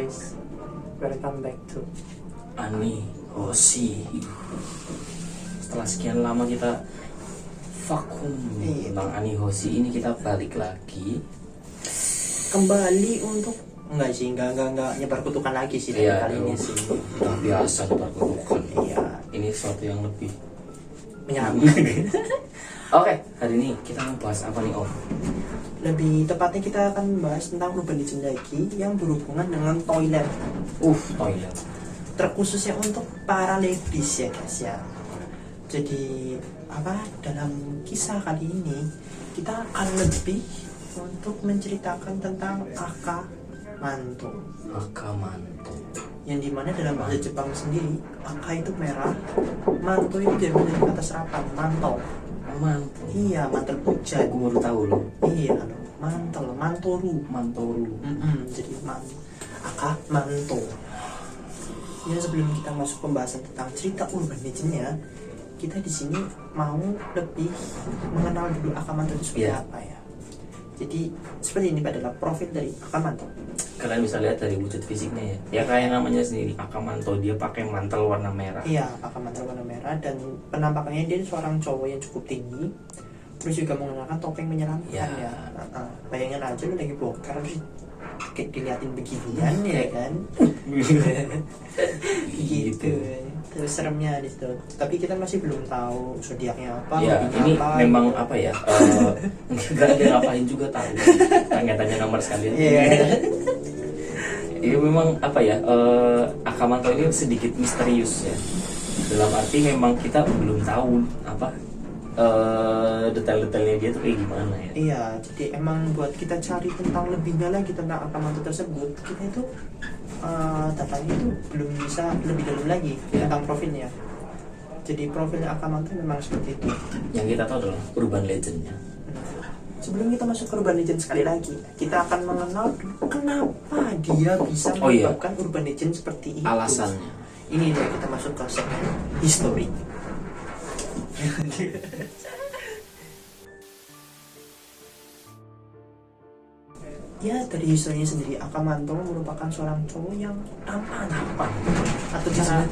guys, welcome back to Ani Hoshi. Setelah sekian lama kita vakum tentang Ani Hoshi, ini kita balik lagi kembali untuk enggak nyebar kutukan lagi sih kali ini sih. Udah biasa nyebar kutukan. Iya, Ini sesuatu yang lebih menyenangkan. Oke, hari ini kita mau bahas apa nih, Om? Lebih tepatnya kita akan membahas tentang urbanism lagi yang berhubungan dengan toilet. Toilet. Terkhususnya untuk para ladies ya guys ya. Jadi dalam kisah kali ini kita akan lebih untuk menceritakan tentang akamanto. Akamanto. Yang dimana dalam bahasa Jepang sendiri aka itu merah, manto itu diambil dari kata serapan manto. Manto. Iya, mantel hujan. Aku baru tahu loh. Iya, mantoru. Jadi akamanto. Ya, sebelum kita masuk pembahasan tentang cerita urban legendnya, kita di sini mau lebih mengenal dulu akamanto itu seperti apa ya. Jadi seperti ini adalah profil dari akamanto. Kalian bisa lihat dari wujud fisiknya ya. Ya kayak namanya sendiri, akamanto, dia pakai mantel warna merah. Iya, pakai mantel warna merah dan penampakannya dia seorang cowok yang cukup tinggi. Terus juga menggunakan topeng menyeramkan ya. Bayangin aja lu lagi bokar terus kayak diliatin beginian ya kan. Gitu. Terus seremnya di situ. Tapi kita masih belum tahu zodiaknya apa. Ya, ini apa, memang gitu. apa ya? Enggak ada ngapain juga tahu. Tanya-tanya nomor sekalian. Iya. Ini memang apa ya? Akamanto ini sedikit misterius ya. Dalam arti memang kita belum tahu apa detail-detailnya dia tuh kayak gimana ya. Iya, jadi emang buat kita cari tentang lebihnya lagi tentang akamanto tersebut, kita itu datanya itu belum bisa lebih dalam lagi tentang profilnya. Jadi profilnya akamanto memang seperti itu. Yang kita tahu adalah urban legendnya. Sebelum kita masuk ke urban legend sekali lagi, kita akan mengenal kenapa dia bisa menyebabkan urban legend seperti itu. Alasannya. Ini dia, kita masuk ke segmen history. Ya, dari historinya sendiri, akamanto merupakan seorang cowok yang tampan atau cara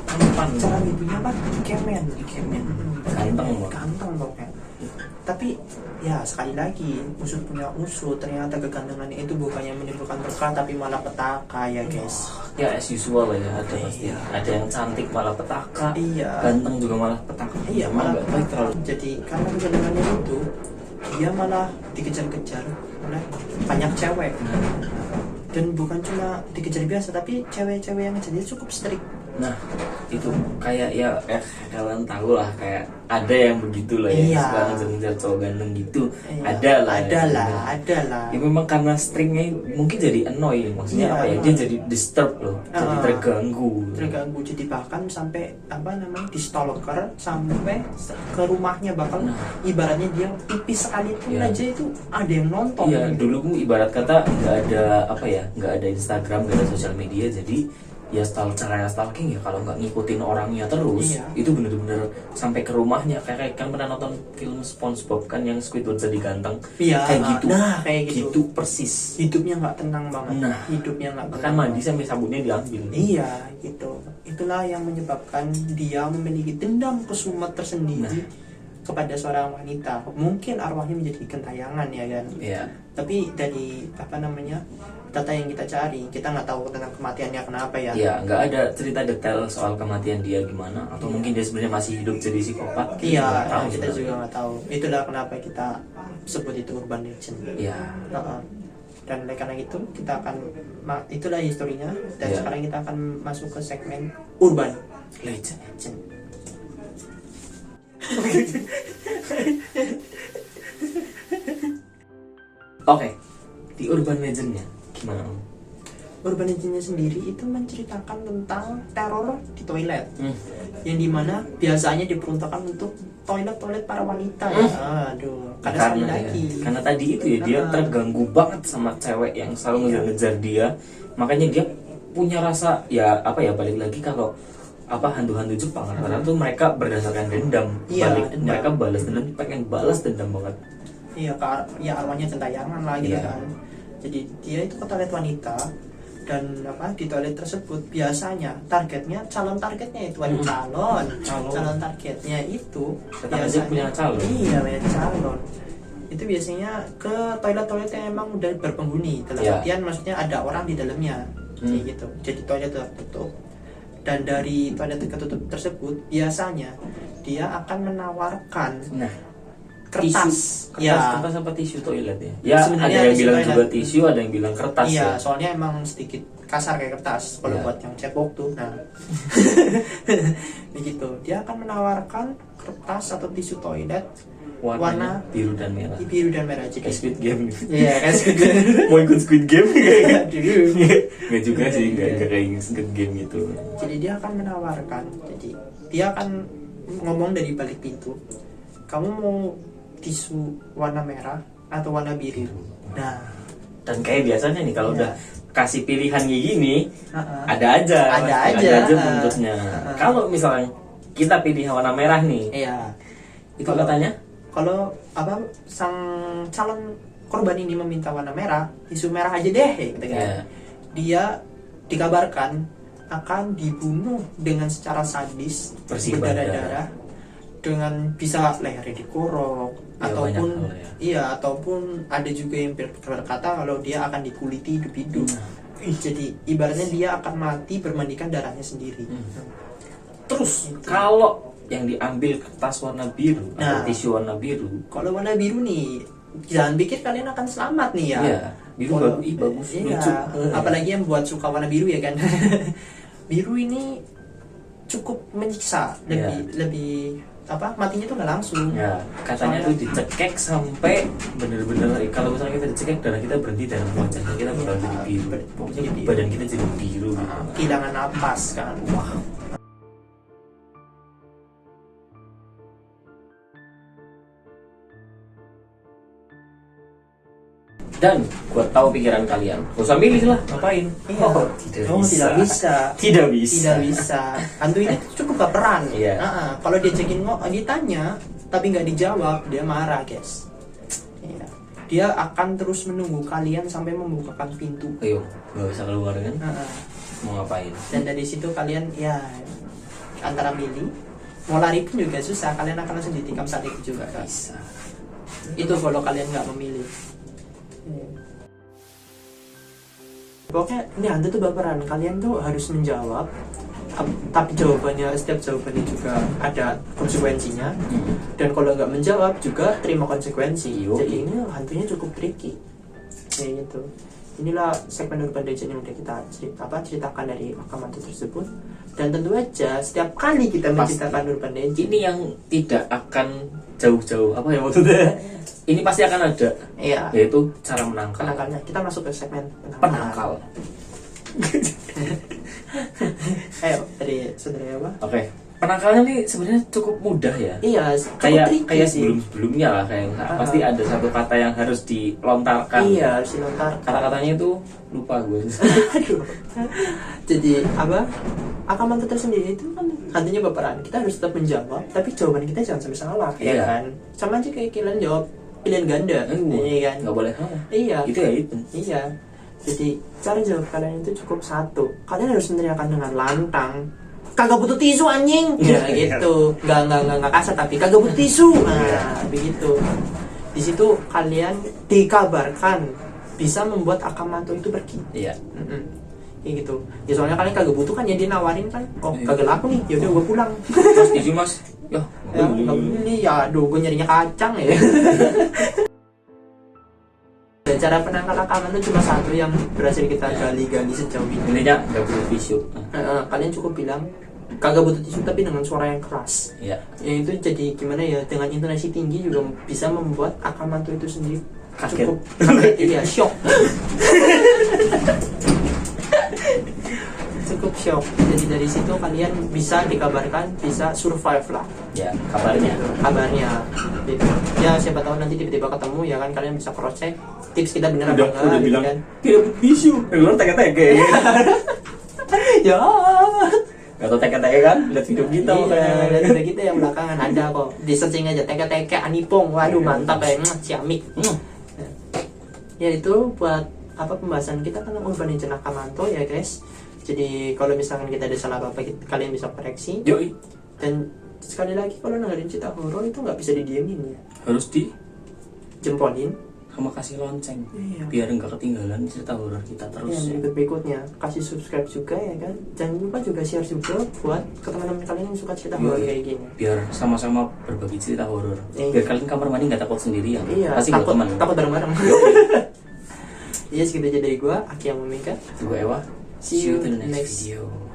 ibunya kemen ganteng pokoknya. Tapi ya sekali lagi usut punya usut, ternyata kegantengannya itu bukannya menimbulkan berkah tapi malah petaka ya guys. Ya as usual ya, ada pasti. Ada yang cantik malah petaka, ganteng juga malah petaka. Iya, malah petaka. Jadi karena kegantengannya itu dia malah dikejar-kejar oleh banyak cewek. Dan bukan cuma dikejar biasa, tapi cewek-cewek yang jadi cukup strict. Nah, itu kayak ya kalian tahu lah, kayak ada yang begitu lah ya, suka ngejar-ngejar cowok ganteng gitu. Ada lah. Ya memang karena stringnya mungkin jadi annoying, maksudnya apa ya, dia jadi disturb loh, jadi terganggu, jadi bahkan sampai di stalker sampai ke rumahnya, bahkan ibaratnya dia pipis sekali pun aja itu ada yang nonton. Iya, dulu ibarat kata nggak ada Instagram, nggak ada sosial media, jadi ya caranya stalking ya kalau nggak ngikutin orangnya terus, itu bener-bener sampai ke rumahnya. Kayak kan pernah nonton film SpongeBob kan yang Squidward jadi ganteng, kayak gitu. Nah, kayak gitu persis. Hidupnya nggak tenang banget. Hidupnya nggak tenang. Kan mandi sampai sabunnya diambil. Iya, gitu. Itulah yang menyebabkan dia memiliki dendam kesumat tersendiri kepada seorang wanita. Mungkin arwahnya menjadi gentayangan ya kan. Iya. Tapi dari data yang kita cari, kita nggak tahu tentang kematiannya kenapa ya. Iya, nggak ada cerita detail soal kematian dia gimana, atau mungkin dia sebenarnya masih hidup jadi psikopat. Kita juga nggak tahu. Itulah kenapa kita sebut itu urban legend. Iya. Dan karena itu kita akan itulah historinya. Dan sekarang kita akan masuk ke segmen urban legend. Oke, di urban legendnya gimana, Om? Urban legendnya sendiri itu menceritakan tentang teror di toilet, yang dimana biasanya diperuntukkan untuk toilet para wanita ya. Karena tadi itu ya, dia terganggu banget sama cewek yang selalu ngejar-ngejar dia, makanya dia punya rasa balik lagi kalau hantu-hantu Jepang karena tuh mereka berdasarkan dendam. Mereka pengen balas dendam banget. Iya, arwahnya gentayangan lah gitu kan. Jadi dia itu ke toilet wanita dan di toilet tersebut biasanya calon targetnya itu ada calon targetnya itu Tetap aja punya calon. Iya, punya calon. Itu biasanya ke toilet yang emang udah berpenghuni. Dalam artian maksudnya ada orang di dalamnya. Kayak gitu. Jadi toilet tertutup. Dan dari toilet tertutup tersebut biasanya dia akan menawarkan kertas. Kertas apa tisu toilet ya? Ya, ada yang bilang juga tisu, ada yang bilang kertas. Iya, Ya. soalnya emang sedikit kasar kayak kertas kalau buat yang cebok tuh. Nah, begitu. Dia akan menawarkan kertas atau tisu toilet warna biru dan merah. Biru dan merah aja Kayak Squid Game. Iya, kayak Squid Game. Mau ikut Squid Game? Nggak juga sih, nggak kayak Squid Game gitu. Jadi dia akan menawarkan. Jadi dia akan ngomong dari balik pintu. Kamu mau tisu warna merah atau warna biru? Nah, dan kayak biasanya nih kalau udah kasih pilihan kayak gini, ada aja bentuknya. Kalau misalnya kita pilih warna merah nih, itu katanya kalau sang calon korban ini meminta warna merah, tisu merah aja deh, gitu kan. Dia dikabarkan akan dibunuh dengan secara sadis, berdarah-darah, dengan bisa lehernya dikorok, ataupun ada juga yang berkata kalau dia akan dikuliti hidup-hidup. Jadi ibaratnya dia akan mati bermandikan darahnya sendiri. Terus kalau yang diambil kertas warna biru atau tisu warna biru, kalau warna biru nih jangan pikir kalian akan selamat nih ya. Biru bagus, lucu. Apalagi yang buat suka warna biru ya kan. Biru ini cukup menyiksa, lebih matinya tuh nggak langsung. Katanya tuh dicekek sampai bener-bener kalau misalnya kita dicekek darah kita berhenti dalam wajahnya kita bakal jadi biru. Pokoknya badan kita jadi biru. Kehilangan napas kan. Wah. Dan buat tahu pikiran kalian, gak usah milih lah, ngapain? Tidak bisa. Hantu ini cukup baperan. Kalau dia ditanya tapi nggak dijawab, dia marah, guys. Dia akan terus menunggu kalian sampai membukakan pintu. Ayo, nggak bisa keluar kan? Mau ngapain? Dan dari situ kalian antara milih, mau lari pun juga susah. Kalian akan langsung ditikam saat itu juga. Bisa. Itu kalau kalian nggak memilih. Pokoknya ini hantu tuh baperan. Kalian tuh harus menjawab, tapi setiap jawabannya juga ada konsekuensinya. Dan kalau nggak menjawab juga terima konsekuensi. Jadi ini hantunya cukup tricky. Kayak gitu. Inilah segmen Urban Legend yang udah kita ceritakan dari makam hantu tersebut. Dan tentu aja setiap kali kita menceritakan Urban Legend ini yang tidak akan jauh-jauh maksudnya ini pasti akan ada, yaitu cara menangkalnya. Kita masuk ke segmen penangkal. Ayo dari saudara apa? Oke. Penangkalnya nih sebenarnya cukup mudah ya. Iya, kayak sebelum-sebelumnya lah, kayak pasti ada satu kata yang harus dilontarkan. Iya, harus dilontarkan. Kata-katanya itu lupa gue. Aduh. Jadi akam hantu tersendiri itu kan hantunya baperan. Kita harus tetap menjawab, tapi jawaban kita jangan sampai salah, ya kan? Sama aja kayak kalian jawab pilihan ganda, iya kan? Nggak boleh salah. Iya. Itu ya itu. Iya. Jadi cara jawab kalian itu cukup satu. Kalian harus meneriakan dengan lantang. Kagak butuh tisu anjing. Ya gitu. Enggak kasar tapi kagak butuh tisu. Nah, begitu. Di situ kalian dikabarkan bisa membuat akam hantu itu pergi. Iya. Kayak gitu. Ya soalnya kalian kagak butuh kan, ya dia nawarin kan. Oh, kagak laku nih. Ya udah gua pulang. Mas tisu, Mas. Enggak beli. Ya aduh, gua nyarinya kacang ya. Cara penangkal akam itu cuma satu yang berhasil kita gali-gali sejauh ini. Intinya nggak butuh tisu. Kalian cukup bilang kagak butuh tisu tapi dengan suara yang keras. Iya. Yang itu jadi gimana ya, dengan intonasi tinggi juga bisa membuat akam hantu itu sendiri cukup kaget. Iya, shock. Cukup shock. Jadi dari situ kalian bisa dikabarkan bisa survive lah. Ya, kabarnya gitu. Ya siapa tahu nanti tiba-tiba ketemu ya kan, kalian bisa cross check tips kita bener apa enggak. Udah bilang kan? Tidak butuh tisu. Lu teke-teke. Ya. Gak tau teke-teke kan? Lihat video kita. Lihat video kita yang belakangan ada kok. Di searching aja teke-teke Anipong. Waduh mantap ya. Ciamik. Ya itu buat pembahasan kita tentang Urban Legend Akamanto ya guys. Jadi kalau misalkan kita ada salah apa-apa, kalian bisa koreksi. Yoi. Dan sekali lagi kalau dengerin cerita horor itu nggak bisa didiemin ya, Harus di jempolin sama kasih lonceng. Iya. Biar enggak ketinggalan cerita horor kita terus. yang berikut-berikutnya. Kasih subscribe juga ya kan. Jangan lupa juga share juga buat ke teman-teman kalian yang suka cerita horor kayak gini. Biar sama-sama berbagi cerita horor. Iya. Biar kalian kamar mandi nggak takut sendirian. Iya, Pasti bawa teman. takut bareng-bareng. Iya, segitu aja dari gua, Aki yang Memika. Juga Ewa. See you to the next next video.